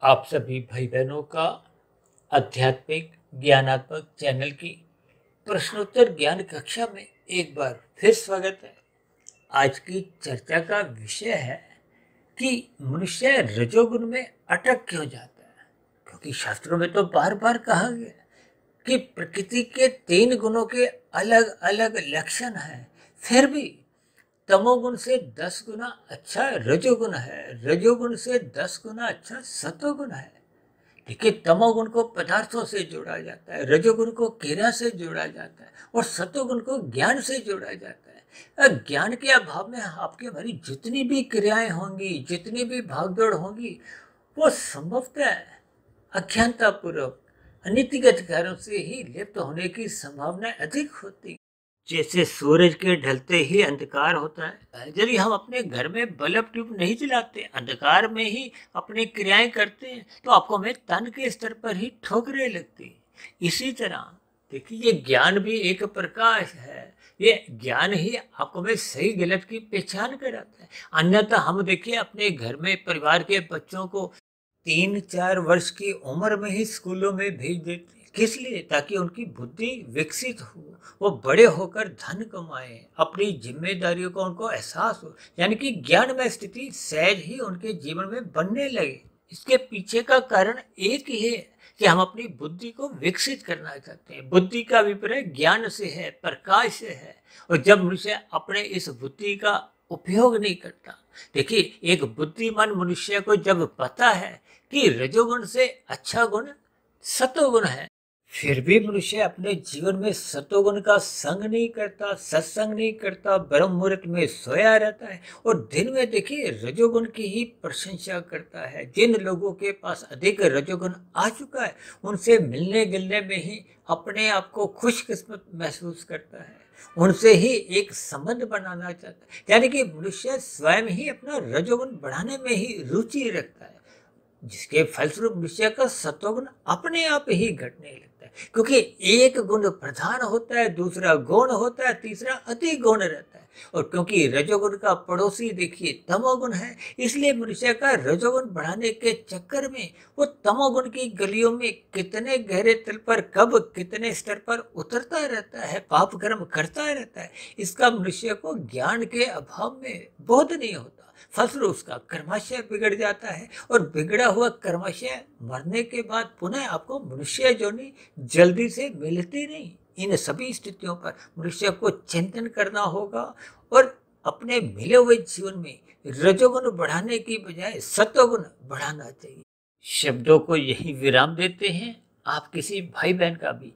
आप सभी भाई बहनों का आध्यात्मिक ज्ञानात्मक चैनल की प्रश्नोत्तर ज्ञान कक्षा में एक बार फिर स्वागत है। आज की चर्चा का विषय है कि मनुष्य रजोगुण में अटक क्यों जाता है। क्योंकि शास्त्रों में तो बार बार कहा गया कि प्रकृति के 3 गुणों के अलग अलग लक्षण हैं, फिर भी तमोगुण से 10 गुना अच्छा रजोगुण है, रजोगुण से 10 गुना अच्छा सतोगुण है। देखिए, तमोगुण को पदार्थों से जोड़ा जाता है, रजोगुण को क्रिया से जोड़ा जाता है और सतोगुण को ज्ञान से जोड़ा जाता है। ज्ञान के अभाव में आपकी हमारी जितनी भी क्रियाएं होंगी, जितनी भी भागदौड़ होंगी, वो संभवतः अज्ञानता पूर्वक अनीतिगत कार्यों से ही लिप्त होने की संभावना अधिक होती है। जैसे सूरज के ढलते ही अंधकार होता है, यदि हम अपने घर में बल्ब ट्यूब नहीं जलाते, अंधकार में ही अपनी क्रियाएं करते हैं, तो आपको में तन के स्तर पर ही ठोकरें लगती हैं। इसी तरह देखिए, ये ज्ञान भी एक प्रकाश है। ये ज्ञान ही आपको में सही गलत की पहचान कराता है। अन्यथा हम देखिए अपने घर में परिवार के बच्चों को 3-4 वर्ष की उम्र में ही स्कूलों में भेज देते हैं। किस लिए? ताकि उनकी बुद्धि विकसित हो, वो बड़े होकर धन कमाएं, अपनी जिम्मेदारियों का उनको एहसास हो, यानी कि ज्ञानमय स्थिति सहज ही उनके जीवन में बनने लगे। इसके पीछे का कारण एक ही है कि हम अपनी बुद्धि को विकसित करना चाहते हैं। बुद्धि का अभिप्राय ज्ञान से है, प्रकाश से है। और जब मनुष्य अपने इस बुद्धि का उपयोग नहीं करता, देखिए, एक बुद्धिमान मनुष्य को जब पता है कि रजोगुण से अच्छा गुण सतोगुण है, फिर भी मनुष्य अपने जीवन में सतोगुण का संग नहीं करता, सत्संग नहीं करता, ब्रह्म मुहूर्त में सोया रहता है और दिन में देखिए रजोगुण की ही प्रशंसा करता है। जिन लोगों के पास अधिक रजोगुण आ चुका है, उनसे मिलने गिलने में ही अपने आप को खुशकिस्मत महसूस करता है, उनसे ही एक संबंध बनाना चाहता है। यानी कि मनुष्य स्वयं ही अपना रजोगुण बढ़ाने में ही रुचि रखता है, जिसके फलस्वरूप मनुष्य का सत्वगुण अपने आप ही घटने लगता है। क्योंकि एक गुण प्रधान होता है, दूसरा गौण होता है, तीसरा अति गौण रहता है। और क्योंकि रजोगुण का पड़ोसी देखिए तमोगुण है, इसलिए मनुष्य का रजोगुण बढ़ाने के चक्कर में वो तमोगुण की गलियों में कितने गहरे तल पर कब कितने स्तर पर उतरता रहता है, पाप कर्म करता रहता है, इसका मनुष्य को ज्ञान के अभाव में बोध नहीं होता। फलस्वरूप उसका कर्माशय बिगड़ जाता है और बिगड़ा हुआ कर्माशय मरने के बाद पुनः आपको मनुष्य जोनि जल्दी से मिलती नहीं। इन सभी स्थितियों पर मनुष्य को चिंतन करना होगा और अपने मिले हुए जीवन में रजोगुण बढ़ाने की बजाय सत्वगुण बढ़ाना चाहिए। शब्दों को यही विराम देते हैं। आप किसी भाई बहन का भी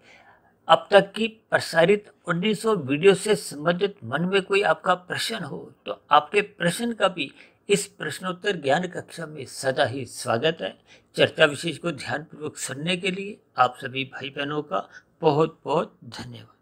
अब तक की प्रसारित 1900 वीडियो से संबंधित मन में कोई आपका प्रश्न हो, तो आपके प्रश्न का भी इस प्रश्नोत्तर ज्ञान कक्षा में सदा ही स्वागत है। चर्चा विशेष को ध्यानपूर्वक सुनने के लिए आप सभी भाई बहनों का बहुत बहुत धन्यवाद।